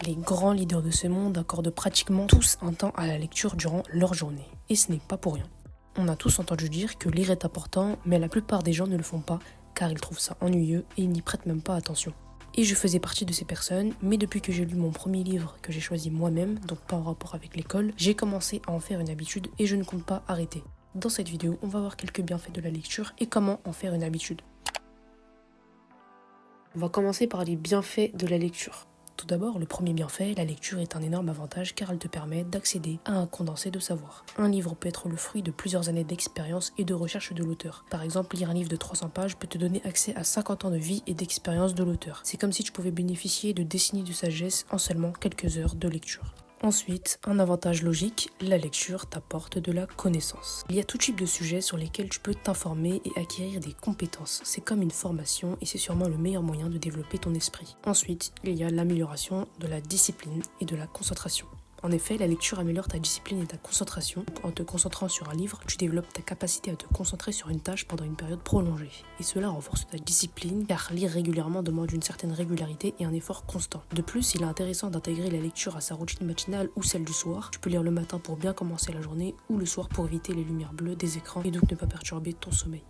Les grands leaders de ce monde accordent pratiquement tous un temps à la lecture durant leur journée. Et ce n'est pas pour rien. On a tous entendu dire que lire est important, mais la plupart des gens ne le font pas car ils trouvent ça ennuyeux et ils n'y prêtent même pas attention. Et je faisais partie de ces personnes, mais depuis que j'ai lu mon premier livre que j'ai choisi moi-même, donc pas en rapport avec l'école, j'ai commencé à en faire une habitude et je ne compte pas arrêter. Dans cette vidéo, on va voir quelques bienfaits de la lecture et comment en faire une habitude. On va commencer par les bienfaits de la lecture. Tout d'abord, le premier bienfait, la lecture est un énorme avantage car elle te permet d'accéder à un condensé de savoir. Un livre peut être le fruit de plusieurs années d'expérience et de recherche de l'auteur. Par exemple, lire un livre de 300 pages peut te donner accès à 50 ans de vie et d'expérience de l'auteur. C'est comme si tu pouvais bénéficier de décennies de sagesse en seulement quelques heures de lecture. Ensuite, un avantage logique, la lecture t'apporte de la connaissance. Il y a tout type de sujets sur lesquels tu peux t'informer et acquérir des compétences. C'est comme une formation et c'est sûrement le meilleur moyen de développer ton esprit. Ensuite, il y a l'amélioration de la discipline et de la concentration. En effet, la lecture améliore ta discipline et ta concentration. En te concentrant sur un livre, tu développes ta capacité à te concentrer sur une tâche pendant une période prolongée. Et cela renforce ta discipline, car lire régulièrement demande une certaine régularité et un effort constant. De plus, il est intéressant d'intégrer la lecture à sa routine matinale ou celle du soir. Tu peux lire le matin pour bien commencer la journée ou le soir pour éviter les lumières bleues des écrans et donc ne pas perturber ton sommeil.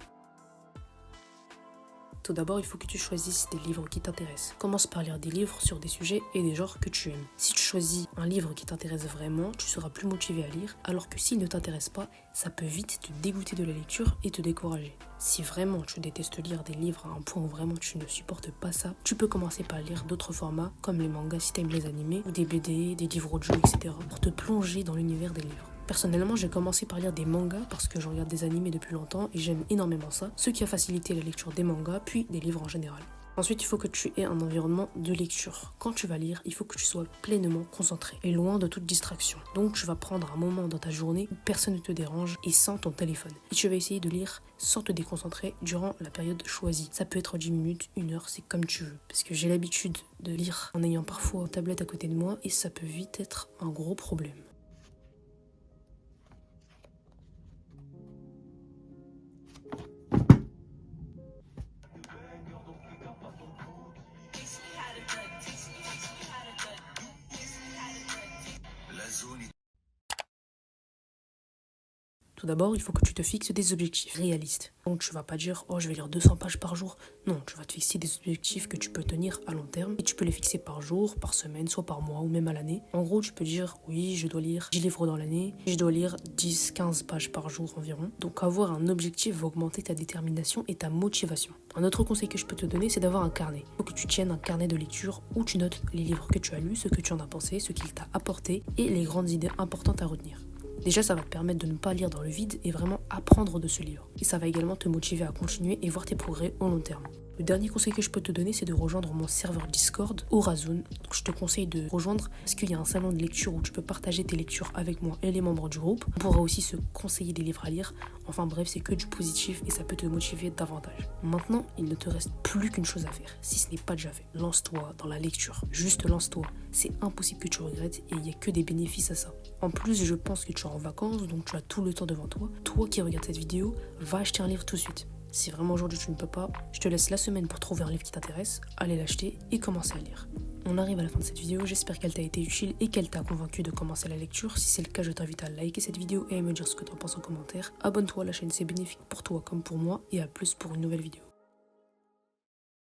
Tout d'abord, il faut que tu choisisses des livres qui t'intéressent. Commence par lire des livres sur des sujets et des genres que tu aimes. Si tu choisis un livre qui t'intéresse vraiment, tu seras plus motivé à lire, alors que s'il ne t'intéresse pas, ça peut vite te dégoûter de la lecture et te décourager. Si vraiment tu détestes lire des livres à un point où vraiment tu ne supportes pas ça, tu peux commencer par lire d'autres formats comme les mangas si t'aimes les animés, ou des BD, des livres audio, etc. pour te plonger dans l'univers des livres. Personnellement, j'ai commencé par lire des mangas parce que je regarde des animés depuis longtemps et j'aime énormément ça, ce qui a facilité la lecture des mangas puis des livres en général. Ensuite, il faut que tu aies un environnement de lecture. Quand tu vas lire, il faut que tu sois pleinement concentré et loin de toute distraction. Donc, tu vas prendre un moment dans ta journée où personne ne te dérange et sans ton téléphone. Et tu vas essayer de lire sans te déconcentrer durant la période choisie. Ça peut être 10 minutes, 1 heure, c'est comme tu veux. Parce que j'ai l'habitude de lire en ayant parfois une tablette à côté de moi et ça peut vite être un gros problème. Tout d'abord, il faut que tu te fixes des objectifs réalistes. Donc tu vas pas dire « Oh, je vais lire 200 pages par jour ». Non, tu vas te fixer des objectifs que tu peux tenir à long terme. Et tu peux les fixer par jour, par semaine, soit par mois ou même à l'année. En gros, tu peux dire « Oui, je dois lire 10 livres dans l'année. Je dois lire 10-15 pages par jour environ ». Donc avoir un objectif va augmenter ta détermination et ta motivation. Un autre conseil que je peux te donner, c'est d'avoir un carnet. Il faut que tu tiennes un carnet de lecture où tu notes les livres que tu as lus, ce que tu en as pensé, ce qu'il t'a apporté et les grandes idées importantes à retenir. Déjà, ça va te permettre de ne pas lire dans le vide et vraiment apprendre de ce livre. Et ça va également te motiver à continuer et voir tes progrès au long terme. Le dernier conseil que je peux te donner, c'est de rejoindre mon serveur Discord, Horazon. Donc, je te conseille de rejoindre parce qu'il y a un salon de lecture où tu peux partager tes lectures avec moi et les membres du groupe. On pourra aussi se conseiller des livres à lire. Enfin bref, c'est que du positif et ça peut te motiver davantage. Maintenant, il ne te reste plus qu'une chose à faire, si ce n'est pas déjà fait. Lance-toi dans la lecture. Juste lance-toi. C'est impossible que tu regrettes et il n'y a que des bénéfices à ça. En plus, je pense que tu es en vacances, donc tu as tout le temps devant toi. Toi qui regardes cette vidéo, va acheter un livre tout de suite. Si vraiment aujourd'hui tu ne peux pas, je te laisse la semaine pour trouver un livre qui t'intéresse, aller l'acheter et commencer à lire. On arrive à la fin de cette vidéo, j'espère qu'elle t'a été utile et qu'elle t'a convaincu de commencer la lecture. Si c'est le cas, je t'invite à liker cette vidéo et à me dire ce que tu en penses en commentaire. Abonne-toi à la chaîne, c'est bénéfique pour toi comme pour moi et à plus pour une nouvelle vidéo.